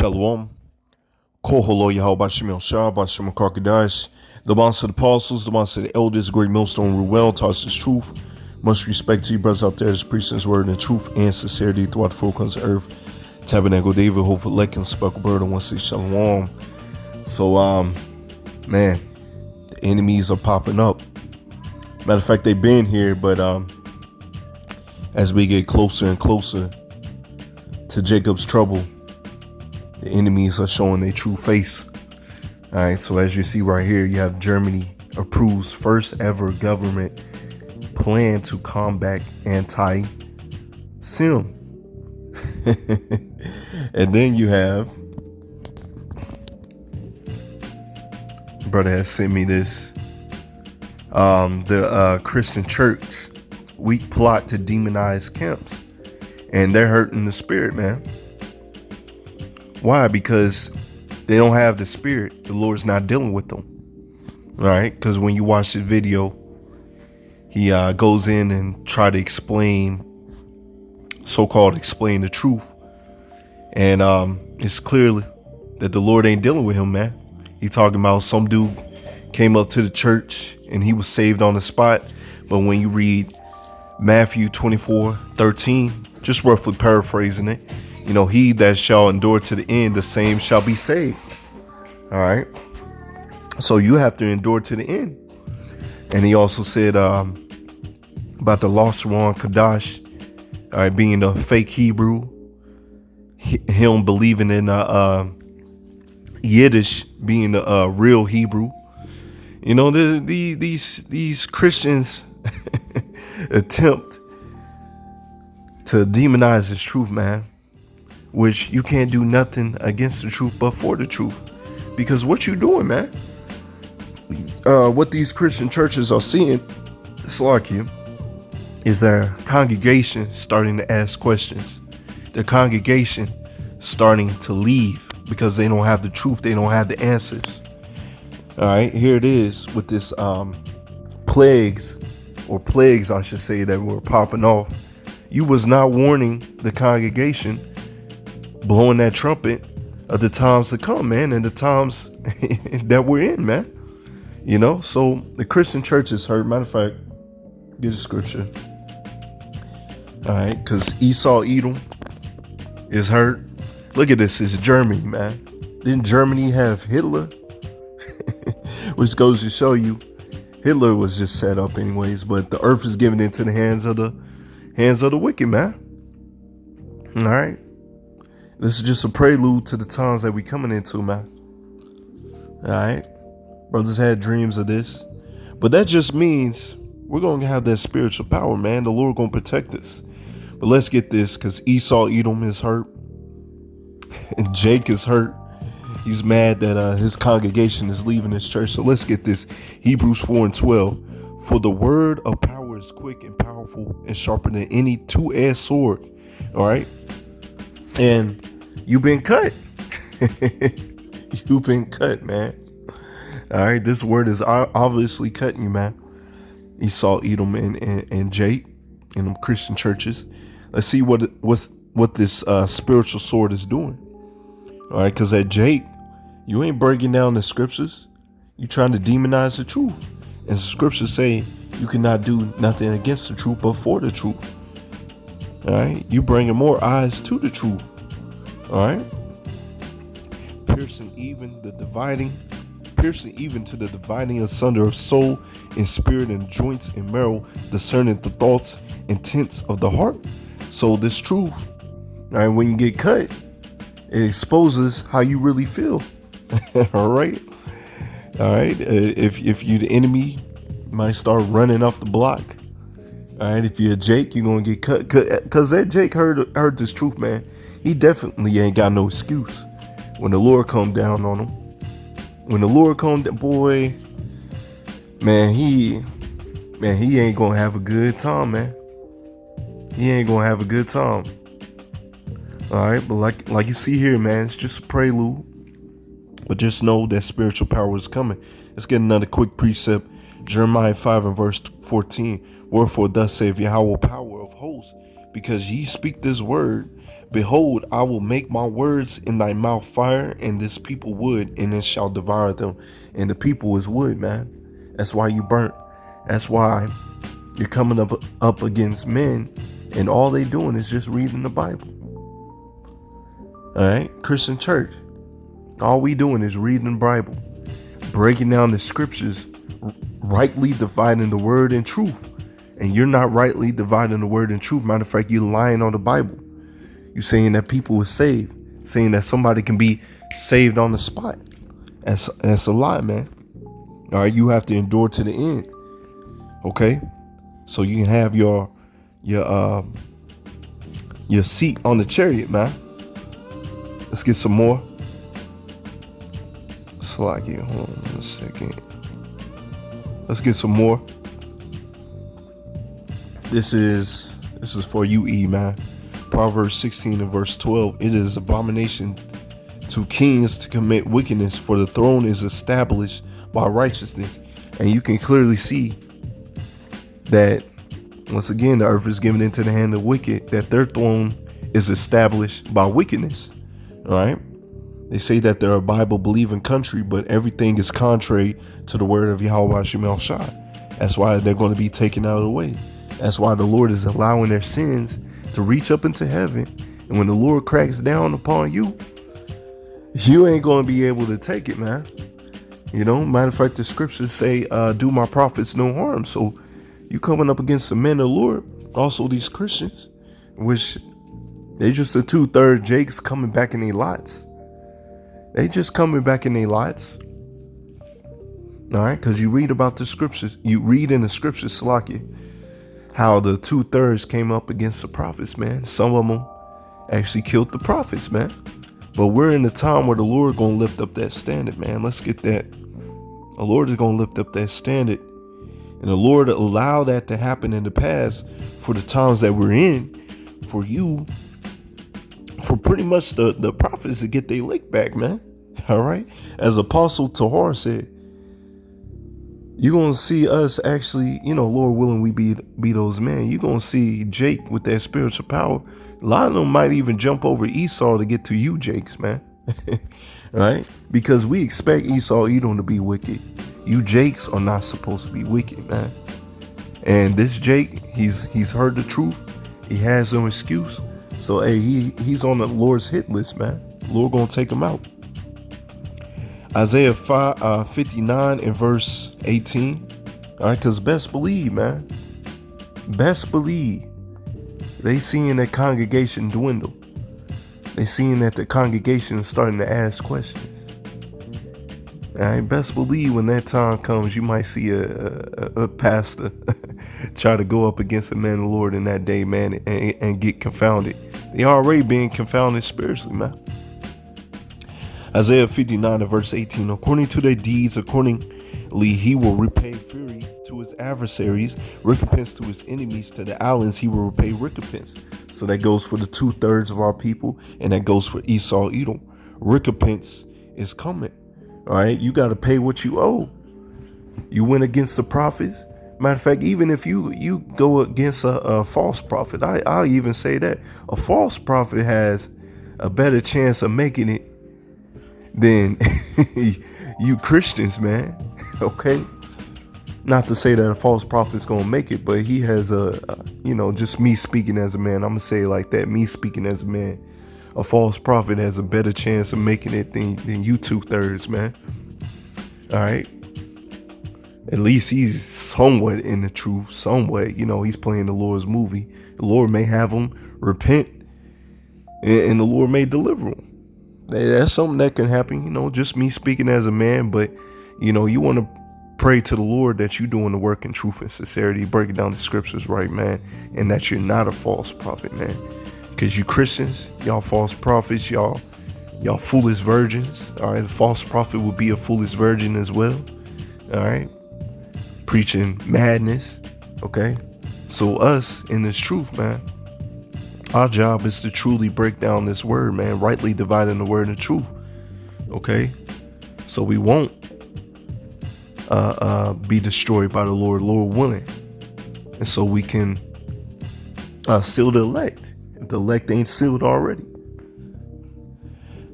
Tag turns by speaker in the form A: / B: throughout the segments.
A: Shalom. Koholo Yahweh Shemel Shah, Bashem Karkadash, the boss of the apostles, the boss of the elders, great millstone Ruel, Tarsus truth. Much respect to you brothers out there, preaching his word in truth and sincerity throughout the four corners of earth. Tabernacle David, Hope for Lekin, Speckle Bird, and once Shalom. So, man, the enemies are popping up. Matter of fact, they've been here, but as we get closer and closer to Jacob's trouble, the enemies are showing their true face. All right, so as you see right here, you have Germany approves first ever government plan to combat anti-Sim. And then you have, brother has sent me this, the Christian church weak plot to demonize camps, and they're hurting the spirit, man. Why? Because they don't have the spirit. The Lord's not dealing with them. All right, because when you watch the video, he goes in and try to explain, so-called explain the truth, and it's clearly that the Lord ain't dealing with him, man. He talking about some dude came up to the church and he was saved on the spot. But when you read Matthew 24:13, just roughly paraphrasing it, you know, he that shall endure to the end, the same shall be saved. All right. So you have to endure to the end. And he also said about the lost Ruach Kadash, all right, being a fake Hebrew, him believing in Yiddish being the real Hebrew. You know, these Christians attempt to demonize this truth, man, which you can't do nothing against the truth but for the truth. Because what you doing, man, what these Christian churches are seeing, Slakia, is their congregation starting to ask questions. Their congregation starting to leave because they don't have the truth. They don't have the answers. All right, here it is with this plagues, I should say, that were popping off. You was not warning the congregation, blowing that trumpet of the times to come, man, and the times that we're in, man. You know, so the Christian church is hurt. Matter of fact, get the scripture. All right, because Esau Edom is hurt. Look at this, it's Germany, man. Didn't Germany have Hitler? Which goes to show you, Hitler was just set up anyways, but the earth is given into the hands of the wicked, man. All right. This is just a prelude to the times that we coming into, man. All right. Brothers had dreams of this, but that just means we're going to have that spiritual power, man. The Lord going to protect us. But let's get this, because Esau Edom is hurt and Jake is hurt. He's mad that his congregation is leaving his church. So let's get this. Hebrews 4:12. For the word of power is quick and powerful and sharper than any two-edged sword. All right. And you've been cut. You've been cut, man. All right. This word is obviously cutting you, man. Esau, Edom, and Jake in them Christian churches. Let's see what this spiritual sword is doing. All right. Because at Jake, you ain't breaking down the scriptures. You trying to demonize the truth. And the scriptures say you cannot do nothing against the truth but for the truth. All right. You bringing more eyes to the truth. All right. Piercing even to the dividing asunder of soul and spirit and joints and marrow, discerning the thoughts, intents of the heart. So this truth, all right, when you get cut, it exposes how you really feel. All right. If you the enemy, you might start running off the block. All right. If you're a Jake, you're gonna get cut. Cause that Jake heard this truth, man. He definitely ain't got no excuse when the Lord come down on him. When the Lord come down, boy, man, he ain't gonna have a good time, man. He ain't gonna have a good time. All right, but like you see here, man, it's just a prelude. But just know that spiritual power is coming. Let's get another quick precept. Jeremiah 5:14. Wherefore thus saith Yahweh, power of hosts, because ye speak this word, Behold, I will make my words in thy mouth fire, and this people wood, and it shall devour them. And the people is wood, man. That's why you burnt. That's why you're coming up against men, and all they doing is just reading the Bible. All right, Christian church, all we doing is reading the Bible, breaking down the scriptures, rightly dividing the word and truth. And you're not rightly dividing the word and truth. Matter of fact, you're lying on the Bible. You're saying that people are saved, saying that somebody can be saved on the spot. That's a lie, man. All right, you have to endure to the end. Okay, so you can have your seat on the chariot, man. Let's get some more. Slacky, hold on a second. Let's get some more. This is for you, E, man. Proverbs 16 and verse 12. It is abomination to kings to commit wickedness, for the throne is established by righteousness. And you can clearly see that, once again, the earth is given into the hand of wicked, that their throne is established by wickedness. All right. They say that they're a Bible believing country, but everything is contrary to the word of Yahweh Shemel Shai. That's why they're going to be taken out of the way. That's why the Lord is allowing their sins to reach up into heaven. And when the Lord cracks down upon you, you ain't going to be able to take it, man. You know, matter of fact, the scriptures say, do my prophets no harm. So you coming up against the men of the Lord, also these Christians, which they just a 2/3 Jakes coming back in their lots. They just coming back in their lots. All right, because you read about the scriptures. You read in the scriptures, Salakia, how the 2/3 came up against the prophets, man. Some of them actually killed the prophets, man. But we're in the time where the Lord going to lift up that standard, man. Let's get that. The Lord is going to lift up that standard. And the Lord allowed that to happen in the past for the times that we're in, for you, for pretty much the prophets to get their lick back, man. All right. As Apostle Tahar said, you're going to see us actually, you know, Lord willing, we be those men. You're going to see Jake with that spiritual power. A lot of them might even jump over Esau to get to you, Jakes, man. Right? Because we expect Esau, Edom to be wicked. You Jakes are not supposed to be wicked, man. And this Jake, he's heard the truth. He has no excuse. So, hey, he's on the Lord's hit list, man. Lord going to take him out. Isaiah 59 and verse 18. All right, because best believe, man. Best believe. They seeing that congregation dwindle. They seeing that the congregation is starting to ask questions. All right, best believe when that time comes, you might see a pastor try to go up against the man of the Lord in that day, man, and get confounded. They already being confounded spiritually, man. Isaiah 59 and verse 18, according to their deeds, accordingly he will repay fury to his adversaries, recompense to his enemies, to the islands he will repay recompense. So that goes for the 2/3 of our people, and that goes for Esau, Edom. Recompense is coming. All right, you got to pay what you owe. You went against the prophets. Matter of fact, even if you go against a false prophet, I'll even say that a false prophet has a better chance of making it than you Christians, man. Okay, not to say that a false prophet is gonna make it, but he has just me speaking as a man. I'm gonna say it like that. Me speaking as a man, a false prophet has a better chance of making it than you 2/3, man. All right. At least he's somewhat in the truth, somewhat. You know, he's playing the Lord's movie. The Lord may have him repent, and the Lord may deliver him. That's something that can happen, you know, just me speaking as a man. But, you know, you want to pray to the Lord that you're doing the work in truth and sincerity, breaking down the scriptures right, man, and that you're not a false prophet, man. Because you Christians, y'all false prophets, y'all foolish virgins. All right, a false prophet will be a foolish virgin as well. All right, preaching madness. Okay, so us in this truth, man, our job is to truly break down this word, man, rightly dividing the word and truth. Okay, so we won't be destroyed by the Lord willing, and so we can seal the elect if the elect ain't sealed already.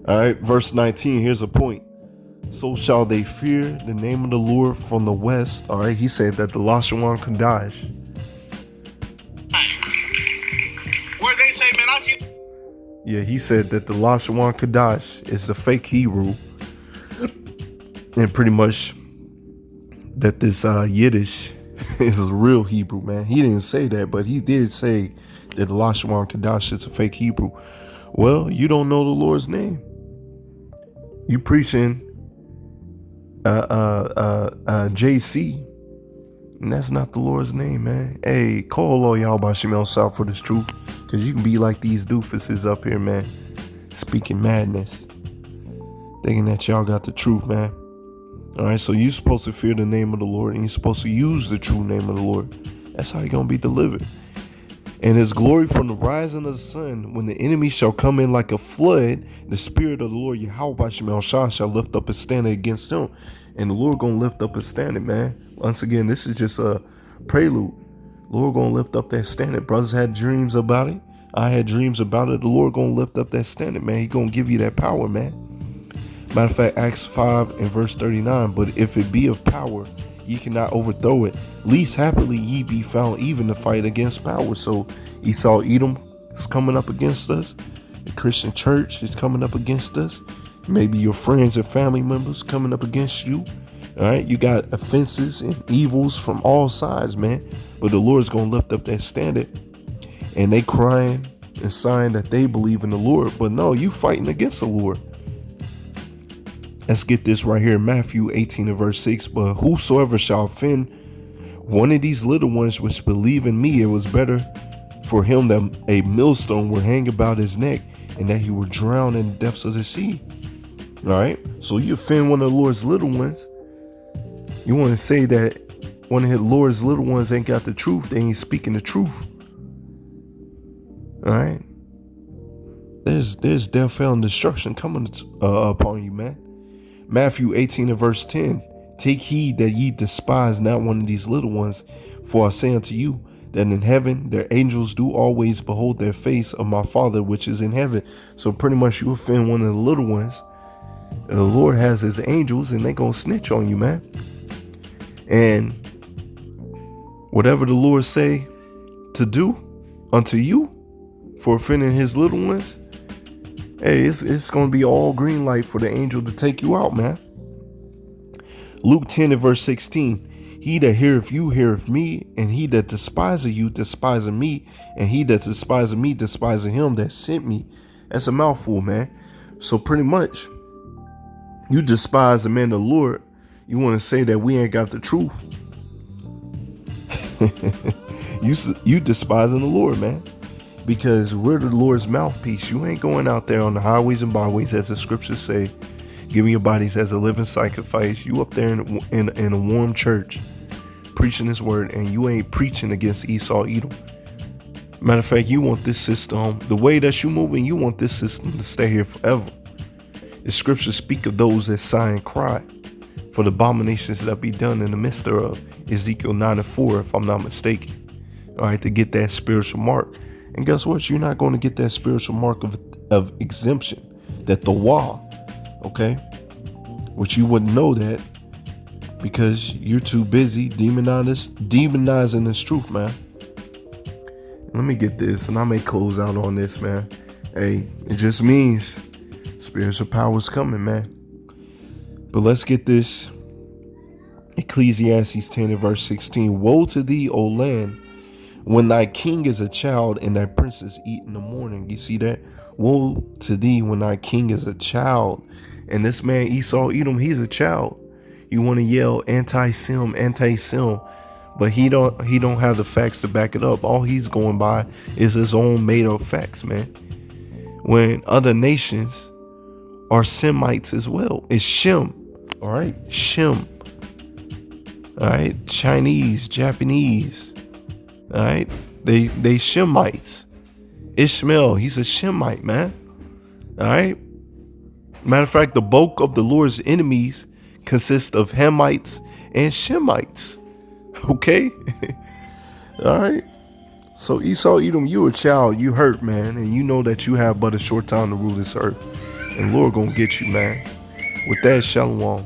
A: All right, verse 19. Here's a point. So shall they fear the name of the Lord from the west. All right, he said that the Lashawan Kadash.
B: Where they say, man, I see.
A: Yeah, he said that the Lashawan Kadash is a fake Hebrew, and pretty much that this Yiddish is a real Hebrew, man. He didn't say that, but he did say that the Lashawan Kadash is a fake Hebrew. Well, you don't know the Lord's name. You preaching JC, and that's not the Lord's name, man. Hey, call all y'all by Shemel South for this truth, because you can be like these doofuses up here, man, speaking madness, thinking that y'all got the truth, man. All right, so you're supposed to fear the name of the Lord, and you're supposed to use the true name of the Lord. That's how you're going to be delivered. And his glory from the rising of the sun, when the enemy shall come in like a flood, the spirit of the Lord Yahweh Shemel Shah shall lift up his standard against him. And the Lord going to lift up his standard, man. Once again, this is just a prelude. The Lord going to lift up that standard. Brothers had dreams about it. I had dreams about it. The Lord going to lift up that standard, man. He going to give you that power, man. Matter of fact, Acts 5 and verse 39, but if it be of power, ye cannot overthrow it. Least happily ye be found even to fight against power. So Esau Edom is coming up against us. The Christian church is coming up against us. Maybe your friends and family members coming up against you. All right, you got offenses and evils from all sides, man. But the Lord's going to lift up that standard. And they crying and sighing that they believe in the Lord. But no, you fighting against the Lord. Let's get this right here, Matthew 18 and verse 6. But whosoever shall offend one of these little ones which believe in me, it was better for him that a millstone were hang about his neck, and that he were drowned in the depths of the sea. All right, so you offend one of the Lord's little ones. You want to say that one of the Lord's little ones ain't got the truth, they ain't speaking the truth. All right, there's death, hell, and destruction coming upon you, man. Matthew 18 and verse 10. Take heed that ye despise not one of these little ones, for I say unto you that in heaven their angels do always behold their face of my Father which is in heaven. So pretty much you offend one of the little ones, and the Lord has his angels, and they gonna snitch on you, man. And whatever the Lord say to do unto you for offending his little ones, hey, it's going to be all green light for the angel to take you out, man. Luke 10 and verse 16. He that heareth you heareth me, and he that despiseth you despiseth me, and he that despiseth me despiseth him that sent me. That's a mouthful, man. So pretty much, you despise the man of the Lord. You want to say that we ain't got the truth. you despising the Lord, man. Because we're the Lord's mouthpiece. You ain't going out there on the highways and byways, as the scriptures say, giving your bodies as a living sacrifice. You up there in a warm church preaching his word, and you ain't preaching against Esau Edom. Matter of fact, you want this system, the way that you moving, you want this system to stay here forever. The scriptures speak of those that sigh and cry for the abominations that be done in the midst thereof. Ezekiel 9 and 4, if I'm not mistaken. All right, to get that spiritual mark. And guess what? You're not going to get that spiritual mark of exemption, that the law, okay? Which you wouldn't know that because you're too busy demonizing this truth, man. Let me get this, and I may close out on this, man. Hey, it just means spiritual power is coming, man. But let's get this. Ecclesiastes 10 and verse 16. Woe to thee, O land, when thy king is a child and thy princes eat in the morning. You see that? Woe to thee when thy king is a child. And this man Esau Edom, he's a child. You want to yell anti-Sim, but he don't have the facts to back it up. All he's going by is his own made up facts, man. When other nations are Semites as well. It's Shem. All right, Shem. All right, Chinese, Japanese. All right, they Shemites. Ishmael, he's a Shemite, man. All right. Matter of fact, the bulk of the Lord's enemies consist of Hamites and Shemites. Okay. All right. So Esau Edom, you a child, you hurt, man, and you know that you have but a short time to rule this earth. And Lord gonna get you, man. With that, shalom.